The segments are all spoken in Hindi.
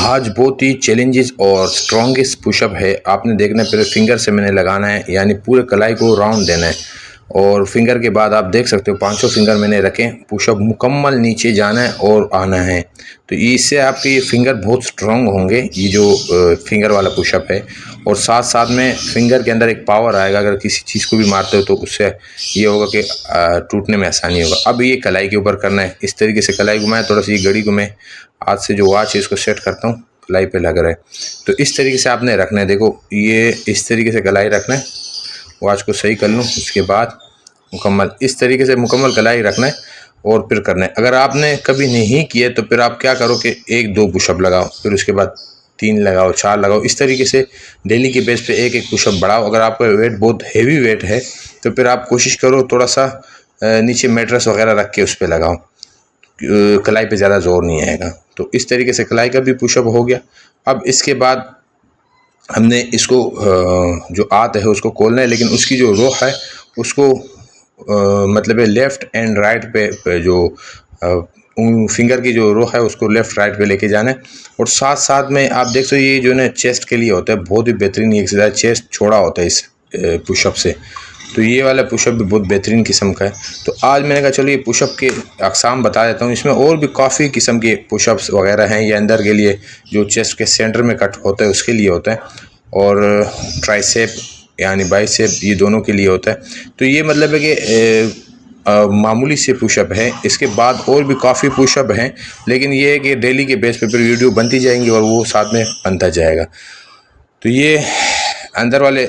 आज बहुत ही चैलेंजेस और स्ट्रॉन्गेस्ट पुशअप है। आपने देखना है, पहले फिंगर से मैंने लगाना है, यानी पूरे कलाई को राउंड देना है। और फिंगर के बाद आप देख सकते हो पांचों फिंगर मैंने रखे। पुशअप मुकम्मल नीचे जाना है और आना है। तो इससे आपके ये फिंगर बहुत स्ट्रांग होंगे, ये जो फिंगर वाला पुशअप है। और साथ साथ में फिंगर के अंदर एक पावर आएगा, अगर किसी चीज़ को भी मारते हो तो उससे ये होगा कि टूटने में आसानी होगा। अब ये कलाई के ऊपर करना है। इस तरीके से कलाई घुमाए, थोड़ा सा ये घड़ी घुमे, हाथ से जो वॉच है इसको सेट करता हूँ, कलाई पे लग रहा है। तो इस तरीके से आपने रखना है। देखो ये इस तरीके से कलाई रखना है, वॉच को सही कर लूँ, उसके बाद मुकम्मल इस तरीके से मुकम्मल कलाई रखना है और फिर करना है। अगर आपने कभी नहीं किया तो फिर आप क्या करो कि 1-2 पुशअप लगाओ, फिर उसके बाद 3 लगाओ, 4 लगाओ। इस तरीके से डेली के बेस पे एक एक पुशअप बढ़ाओ। अगर आपका वेट बहुत हैवी वेट है तो फिर आप कोशिश करो थोड़ा सा नीचे मैट्रेस वगैरह रख के उस पर लगाओ, कलाई पे ज़्यादा जोर नहीं आएगा। तो इस तरीके से कलाई का भी पुशअप हो गया। अब इसके बाद हमने इसको जो आत है उसको खोलना है, लेकिन उसकी जो रो है उसको मतलब लेफ़्ट एंड राइट पे जो फिंगर की जो रो है उसको लेफ़्ट राइट पे लेके जाना है। और साथ साथ में आप देख सकते हो ये जो ना चेस्ट के लिए होता है, बहुत ही बेहतरीन एक्सरसाइज, चेस्ट छोड़ा होता है इस पुशअप से। तो ये वाला पुशअप भी बहुत बेहतरीन किस्म का है। तो आज मैंने कहा चलो ये पुशअप के अक़साम बता देता हूँ। इसमें और भी काफ़ी किस्म के पुशअप्स वगैरह हैं। ये अंदर के लिए जो चेस्ट के सेंटर में कट होता है उसके लिए होता है, और ट्राइसेप यानी बाइसेप ये दोनों के लिए होता है। तो ये मतलब है कि मामूली से पुशअप है। इसके बाद और भी काफ़ी पुशअप हैं, लेकिन ये है कि डेली के बेस पे फिर वीडियो बनती जाएंगी और वो साथ में बनता जाएगा। तो ये अंदर वाले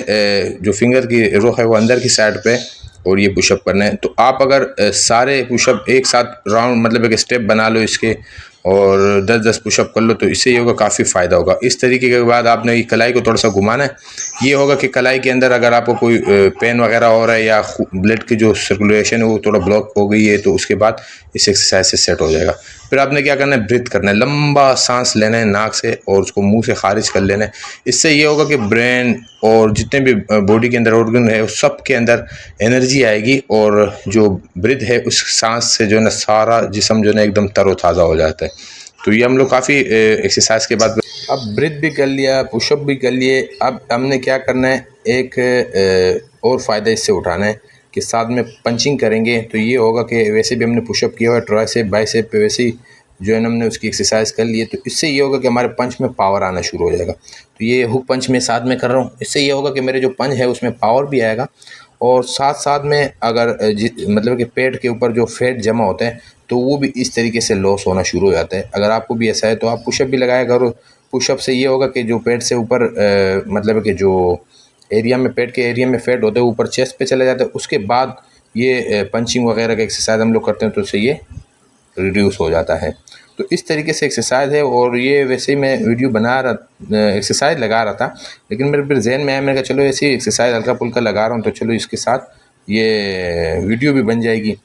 जो फिंगर की रो है वो अंदर की साइड पे, और ये पुशअप करना है। तो आप अगर सारे पुशअप एक साथ राउंड मतलब एक स्टेप बना लो इसके, और 10-10 पुशअप कर लो, तो इससे ये होगा काफ़ी फ़ायदा होगा। इस तरीके के बाद आपने ये कलाई को थोड़ा सा घुमाना है। ये होगा कि कलाई के अंदर अगर आपको कोई पेन वगैरह हो रहा है या ब्लड की जो सर्कुलेशन है वो थोड़ा ब्लॉक हो गई है, तो उसके बाद इस एक्सरसाइज से सेट हो जाएगा। फिर आपने क्या करना है, ब्रीथ करना है, लंबा सांस लेना है नाक से और उसको मुंह से खारिज कर लेना है। इससे ये होगा कि ब्रेन और जितने भी बॉडी के अंदर ऑर्गन है उस सब के अंदर एनर्जी आएगी, और जो ब्रीथ है उस सांस से जो है ना सारा जिस्म जो है ना एकदम तरोताज़ा हो जाता है। तो ये हम लोग काफ़ी एक्सरसाइज के बाद अब ब्रीथ भी कर लिया, पुशअप भी कर लिए। अब हमने क्या करना है, एक और फ़ायदा इससे उठाना है कि साथ में पंचिंग करेंगे। तो ये होगा कि वैसे भी हमने पुशअप किया हुआ है, ट्राइसेप बाइसेप पे वैसे ही जो है ना हमने उसकी एक्सरसाइज कर ली है। तो इससे ये होगा कि हमारे पंच में पावर आना शुरू हो जाएगा। तो ये हुक पंच में साथ में कर रहा हूँ, इससे ये होगा कि मेरे जो पंच है उसमें पावर भी आएगा। और साथ साथ में अगर मतलब कि पेट के ऊपर जो फैट जमा होते हैं तो वो भी इस तरीके से लॉस होना शुरू हो जाता है। अगर आपको भी ऐसा है तो आप पुशअप भी लगाया करो। पुशअप से ये होगा कि जो पेट से ऊपर मतलब कि जो एरिया में पेट के एरिया में फैट होते हैं ऊपर चेस्ट पे चले जाते हैं, उसके बाद ये पंचिंग वगैरह का एक्सरसाइज हम लोग करते हैं तो उससे ये रिड्यूस हो जाता है। तो इस तरीके से एक्सरसाइज है। और ये वैसे ही मैं वीडियो बना रहा, एक्सरसाइज लगा रहा था, लेकिन मेरे फिर जहन में आया, मैंने कहा चलो ऐसी एक्सरसाइज हल्का फुल्का लगा रहा हूँ तो चलो इसके साथ ये वीडियो भी बन जाएगी,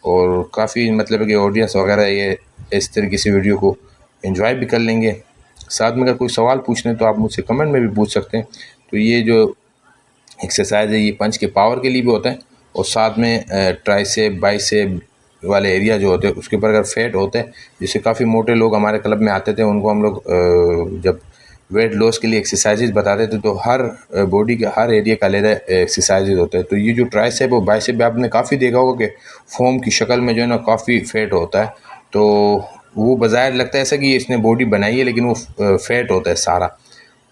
और काफ़ी मतलब कि ऑडियंस वगैरह ये इस तरीके से वीडियो को एंजॉय भी कर लेंगे। साथ में अगर कोई सवाल पूछने तो आप मुझसे कमेंट में भी पूछ सकते हैं। तो ये जो एक्सरसाइज है ये पंच के पावर के लिए भी होता है, और साथ में ट्राइसेप बाइसेप वाले एरिया जो होते हैं उसके ऊपर अगर फैट होते हैं, जिससे काफ़ी मोटे लोग हमारे क्लब में आते थे, उनको हम लोग जब वेट लॉस के लिए एक्सरसाइजेज बताते थे तो हर बॉडी के हर एरिया का अलग एक्सरसाइजेज होते हैं। तो ये जो ट्राइसेप और बाइसेप आपने काफ़ी देखा होगा कि फॉर्म की शक्ल में जो है ना काफ़ी फैट होता है। तो वो बज़ाहिर लगता है ऐसा कि इसने बॉडी बनाई है, लेकिन वो फैट होता है सारा।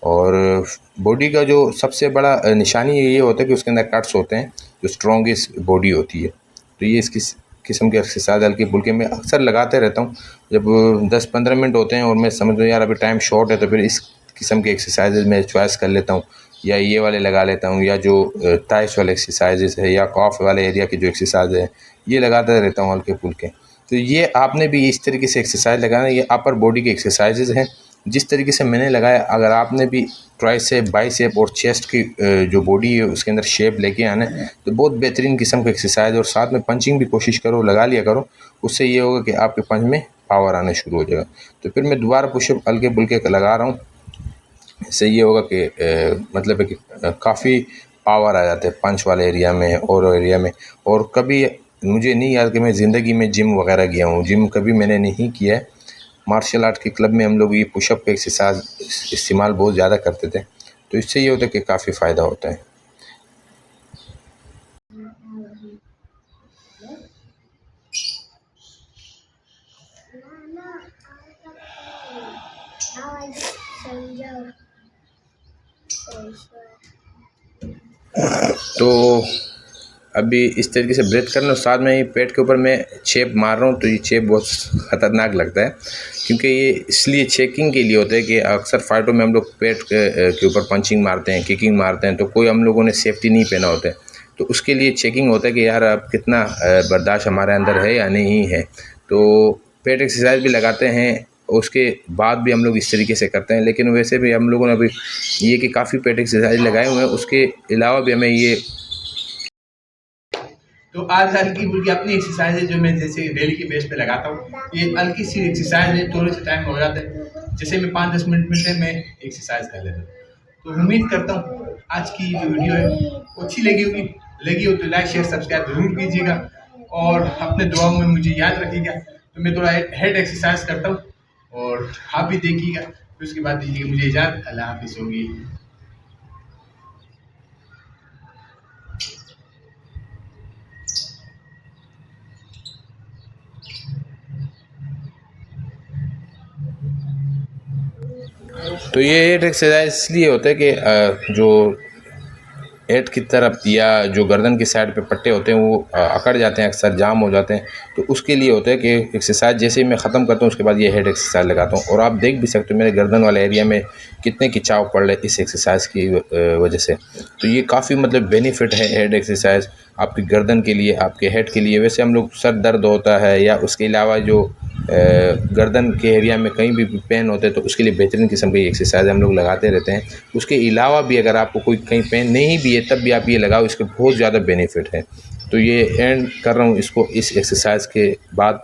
और बॉडी का जो सबसे बड़ा निशानी ये होता है कि उसके अंदर कट्स होते हैं, जो स्ट्रॉन्गेस्ट बॉडी होती है। तो ये इसकी किस्म के एक्सरसाइज हल्के फुल्के मैं अक्सर लगाते रहता हूँ। जब 10-15 मिनट होते हैं और मैं समझता हूँ यार अभी टाइम शॉर्ट है, तो फिर इस किस्म के एक्सरसाइजेज मैं चॉइस कर लेता हूँ, या ये वाले लगा लेता हूँ, या जो टाइस वाले एक्सरसाइजेज है या कॉफ वाले एरिया की जो एक्सरसाइज है ये लगाता रहता हूँ हल्के फुल्के। तो ये आपने भी इस तरीके से एक्सरसाइज लगाना, ये अपर बॉडी के एक्सरसाइजेज हैं जिस तरीके से मैंने लगाया। अगर आपने भी ट्राइसेप बाइसेप और चेस्ट की जो बॉडी है उसके अंदर शेप लेके आना है तो बहुत बेहतरीन किस्म का एक्सरसाइज, और साथ में पंचिंग भी कोशिश करो, लगा लिया करो। उससे ये होगा कि आपके पंच में पावर आना शुरू हो जाएगा। तो फिर मैं दोबारा पुशअप हल्के फुल्के लगा रहा हूँ। इससे ये होगा कि मतलब है कि काफ़ी पावर आ जाते हैं पंच वाले एरिया में और एरिया में। और कभी मुझे नहीं याद कि मैं ज़िंदगी में जिम वगैरह गया हूँ, जिम कभी मैंने नहीं किया है। मार्शल आर्ट के क्लब में हम लोग ये पुशअप का एक्सरसाइज इस्तेमाल बहुत ज़्यादा करते थे। तो इससे ये होता है कि काफ़ी फ़ायदा होता है। तो अभी इस तरीके से ब्रेथ करना, साथ में ही पेट के ऊपर मैं चेप मार रहा हूँ। तो ये चेप बहुत ख़तरनाक लगता है, क्योंकि ये इसलिए चेकिंग के लिए होता है कि अक्सर फाइटों में हम लोग पेट के ऊपर पंचिंग मारते हैं, किकिंग मारते हैं, तो कोई हम लोगों ने सेफ्टी नहीं पहना होता है। तो उसके लिए चेकिंग होता है कि यार अब कितना बर्दाश्त हमारे अंदर है या नहीं है। तो पेट एक्सरसाइज भी लगाते हैं, उसके बाद भी हम लोग इस तरीके से करते हैं। लेकिन वैसे भी हम लोगों ने अभी ये कि काफ़ी पेट एक्सरसाइज लगाए हुए हैं, उसके अलावा भी हमें ये। तो आज हल्की फुल्की अपनी एक्सरसाइज है जो मैं जैसे डेली के बेस पे लगाता हूँ। ये हल्की सी एक्सरसाइज है, थोड़े से टाइम हो जाता है, जैसे मैं 5-10 मिनट मिलते हैं मैं एक्सरसाइज कर लेता हूँ। तो उम्मीद करता हूँ आज की जो वीडियो है वो अच्छी लगी हो तो लाइक शेयर सब्सक्राइब जरूर कीजिएगा और अपने दुआओं में मुझे याद रखिएगा। तो मैं थोड़ा हेड एक्सरसाइज करता हूँ और आप भी देखिएगा। फिर उसके बाद दीजिएगा मुझे इजाज़त। अल्लाह हाफिज़ होगी। तो ये हेड एक्सरसाइज इसलिए होता है कि जो हेड की तरफ या जो गर्दन की साइड पे पट्टे होते हैं वो अकड़ जाते हैं, अक्सर जाम हो जाते हैं। तो उसके लिए होता है कि एक्सरसाइज जैसे ही मैं ख़त्म करता हूँ उसके बाद ये हेड एक्सरसाइज लगाता हूँ। और आप देख भी सकते हो मेरे गर्दन वाले एरिया में कितने खिंचाव पड़ रहे इस एक्सरसाइज की वजह से। तो ये काफ़ी मतलब बेनिफिट है हेड एक्सरसाइज आपकी गर्दन के लिए, आपके हेड के लिए। वैसे हम लोग सर दर्द होता है या उसके अलावा जो गर्दन के एरिया में कहीं भी पेन होते हैं तो उसके लिए बेहतरीन किस्म की एक्सरसाइज हम लोग लगाते रहते हैं। उसके अलावा भी अगर आपको कोई कहीं पेन नहीं भी है तब भी आप ये लगाओ, इसके बहुत ज़्यादा बेनिफिट है। तो ये एंड कर रहा हूँ इसको इस एक्सरसाइज के बाद।